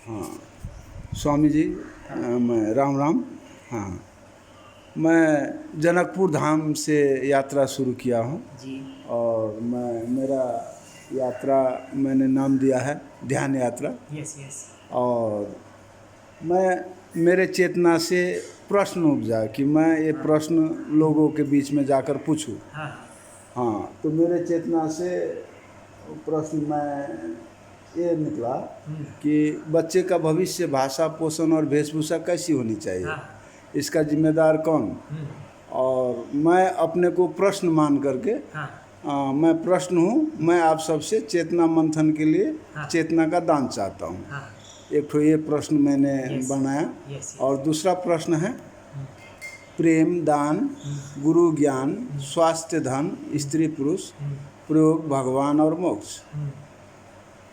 हाँ स्वामी जी, मैं राम राम। हाँ, मैं जनकपुर धाम से यात्रा शुरू किया हूँ जी। और मेरा यात्रा मैंने नाम दिया है ध्यान यात्रा। Yes yes. और मेरे चेतना से प्रश्न उपजा कि मैं ये प्रश्न लोगों के बीच में जाकर पूछूं। हाँ हाँ। हाँ, तो मेरे चेतना से प्रश्न में ये निकला कि बच्चे का भविष्य, भाषा, पोषण और वेशभूषा कैसी होनी चाहिए, हाँ इसका जिम्मेदार कौन। और मैं अपने को प्रश्न मान करके हाँ। मैं प्रश्न हूँ, मैं आप सबसे चेतना मंथन के लिए हाँ। चेतना का दान चाहता हूँ। हाँ। एक तो ये प्रश्न मैंने यस बनाया। यस। और दूसरा प्रश्न है प्रेम, दान, गुरु ज्ञान, स्वास्थ्य, धन, स्त्री पुरुष, प्रयोग, भगवान और मोक्ष।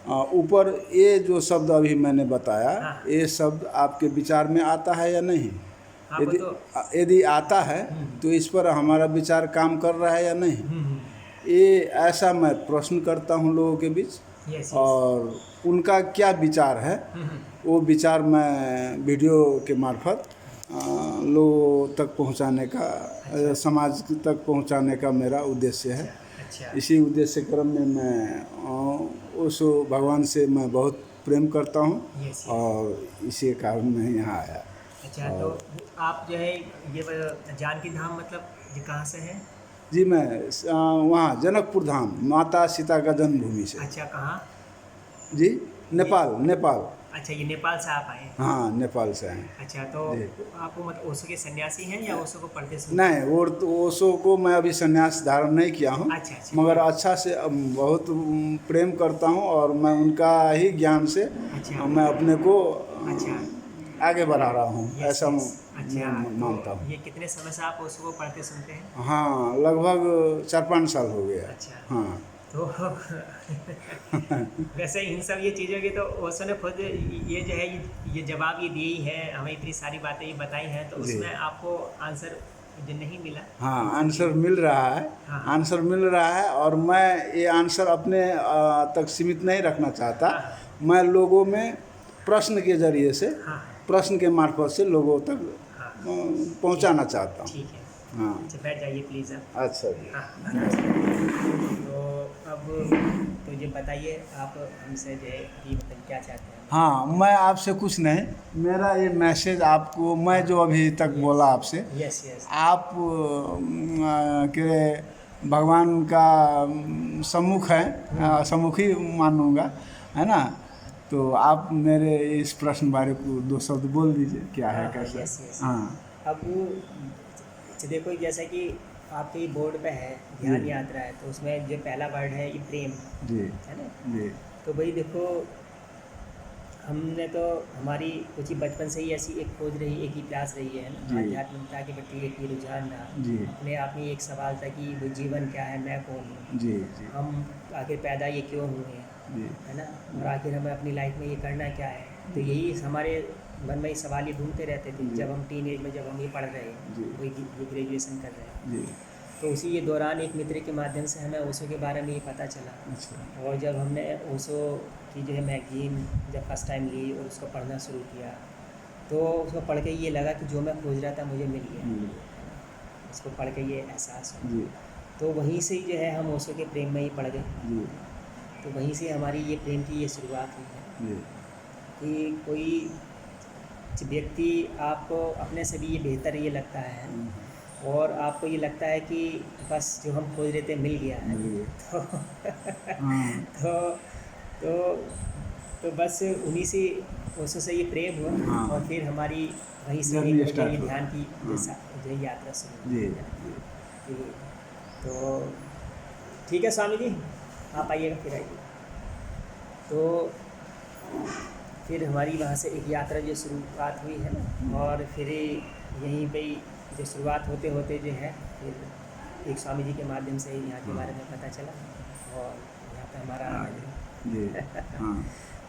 ऊपर ये जो शब्द अभी मैंने बताया, हाँ। ये शब्द आपके विचार में आता है या नहीं? आपको यदि आता है तो इस पर हमारा विचार काम कर रहा है या नहीं, ये ऐसा मैं प्रश्न करता हूँ लोगों के बीच। यस और उनका क्या विचार है, वो विचार मैं वीडियो के मार्फत लोगों तक पहुँचाने का, समाज तक पहुँचाने का मेरा उद्देश्य है। अच्छा। इसी उद्देश्य क्रम में मैं उस भगवान से मैं बहुत प्रेम करता हूँ। यस। और इसी कारण मैं यहाँ आया। अच्छा, तो आप जो है ये जानकी धाम मतलब ये कहाँ से है? जी, मैं वहाँ जनकपुर धाम, माता सीता का जन्मभूमि से। अच्छा, कहाँ? जी, नेपाल। अच्छा, ये नेपाल से आप आए? हाँ, नेपाल से आए। अच्छा, तो आपको मतलब ओशो के सन्यासी हैं या ओशो को पढ़ते सुनते? नहीं, वो तो ओशो को मैं अभी संन्यास धारण नहीं किया हूँ। अच्छा अच्छा। मगर अच्छा से बहुत प्रेम करता हूँ और मैं उनका ही ज्ञान से अच्छा। मैं अपने को अच्छा आगे बढ़ा रहा हूँ, ऐसा अच्छा, मैं मानता तो हूँ। ये कितने समय से आप ओशो को पढ़ते सुनते हैं? हाँ, लगभग 4-5 साल हो गया। अच्छा। हाँ। तो वैसे इन सब ये चीज़ों की तो ओशो ने खुद ये जो है ये जवाब ये दिए ही है, हमें इतनी सारी बातें ये बताई हैं, तो उसमें आपको आंसर जो नहीं मिला? हाँ, आंसर मिल रहा है। हाँ। आंसर मिल रहा है और मैं ये आंसर अपने तक सीमित नहीं रखना चाहता। हाँ। मैं लोगों में प्रश्न के ज़रिए से, हाँ। प्रश्न के मार्फत से लोगों तक हाँ। पहुंचाना चाहता हूँ। ठीक है। हाँ। अच्छा, बैठ जाइए प्लीज़ आप। अच्छा जी। हाँ। तो अब तो ये बताइए आप हमसे जो है अभी मतलब क्या चाहते हैं? हाँ, मैं आपसे कुछ नहीं, मेरा ये मैसेज आपको, मैं जो अभी तक बोला आपसे, यस यस। आप के भगवान का सम्मुख है, सम्मुख ही मानूंगा, है ना? तो आप मेरे इस प्रश्न बारे को 2 शब्द बोल दीजिए, क्या है, कैसा? Yes yes. हाँ अब देखो, जैसा कि आपके बोर्ड पे है ध्यान जी। यात्रा है, तो उसमें जो पहला वर्ड है ये प्रेम जी है ना। जी तो भाई देखो, हमने तो हमारी कुछ ही बचपन से ही ऐसी एक खोज रही, एक ही प्यास रही है ना, जी। आध्यात्मिकता के प्रति एक ही रुझान रहा। जी। अपने आप में एक सवाल था कि वो जीवन क्या है, मैं कौन हूँ, जी जी हम आखिर पैदा ये क्यों हुए, जी है ना, और आखिर हमें अपनी लाइफ में ये करना क्या है। तो यही हमारे मन में ये सवाल ये ढूंढते रहते थे जब हम टीन एज में, जब हम ये पढ़ रहे हैं, कोई ये ग्रेजुएशन कर रहे हैं। जी। तो उसी ये दौरान एक मित्र के माध्यम से हमें ओशो के बारे में ये पता चला। अच्छा। और जब हमने ओशो की जो है मैगजीन जब फर्स्ट टाइम ली और उसको पढ़ना शुरू किया, तो उसको पढ़ के ये लगा कि जो मैं खोज रहा था मुझे मिल गया। उसको पढ़ के ये एहसास हुआ। जी तो वहीं से जो है हम ओशो के प्रेम में ही पड़ गए। जी तो वहीं से हमारी ये प्रेम की ये शुरुआत हुई है जी कि कोई व्यक्ति आपको अपने से भी ये बेहतर ये लगता है और आपको ये लगता है कि बस जो हम खोज रहे थे मिल गया है। तो हाँ। तो तो तो बस उन्हीं से ओशो से ये प्रेम हुआ। हाँ। और फिर हमारी वहीं से जर्नी ये स्टार्ट हुआ। ध्यान की हाँ। जो यात्रा शुरू जी हुई। तो ठीक है स्वामी जी, आप आइएगा, फिर आइए। तो फिर हमारी वहाँ से एक यात्रा जो शुरुआत हुई है ना, और फिर यहीं पे जो शुरुआत होते होते जो है फिर एक स्वामी जी के माध्यम से यहाँ के बारे में पता चला और यहाँ पे हमारा आना जी। जी। हाँ।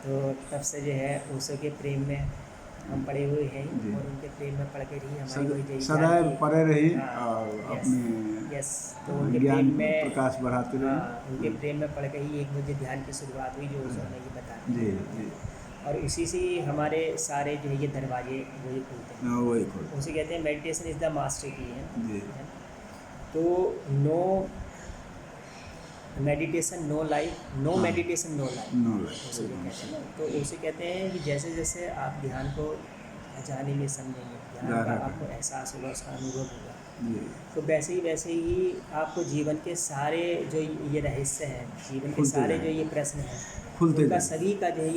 तो तब से जो है ओशो के प्रेम में हम पड़े हुए हैं जी। और उनके प्रेम में पड़ के रही हमारी वही जो सदैव पड़े रही हाँ, और यस अपने यस। तो उनके ज्ञान प्रेम में प्रकाश बढ़ाते रहे। हाँ, उनके प्रेम में पड़ के ही एक मुझे ध्यान की शुरुआत हुई जो ओशो ने ये बताया। जी जी और उसी से ही हमारे सारे जो है ये दरवाजे वही खुलते हैं। हाँ, वही खोल उसे कहते हैं मेडिटेशन इज़ द मास्टर की है ना? जी। है ना? तो no meditation no life, no हाँ। Meditation no life, no life, उसे जो कहते हैं ना, तो उसे कहते हैं कि जैसे जैसे आप ध्यान को जानेंगे समझेंगे, ध्यान का गहरा आपको एहसास होगा, उसका अनुभव होगा, जी, तो वैसे ही आपको जीवन के सारे जो ये रहस्य हैं, जीवन के खुलते सारे जो जाएंगे। ये प्रश्न हैं, खुलते उनका जाएंगे। सभी का जो है ये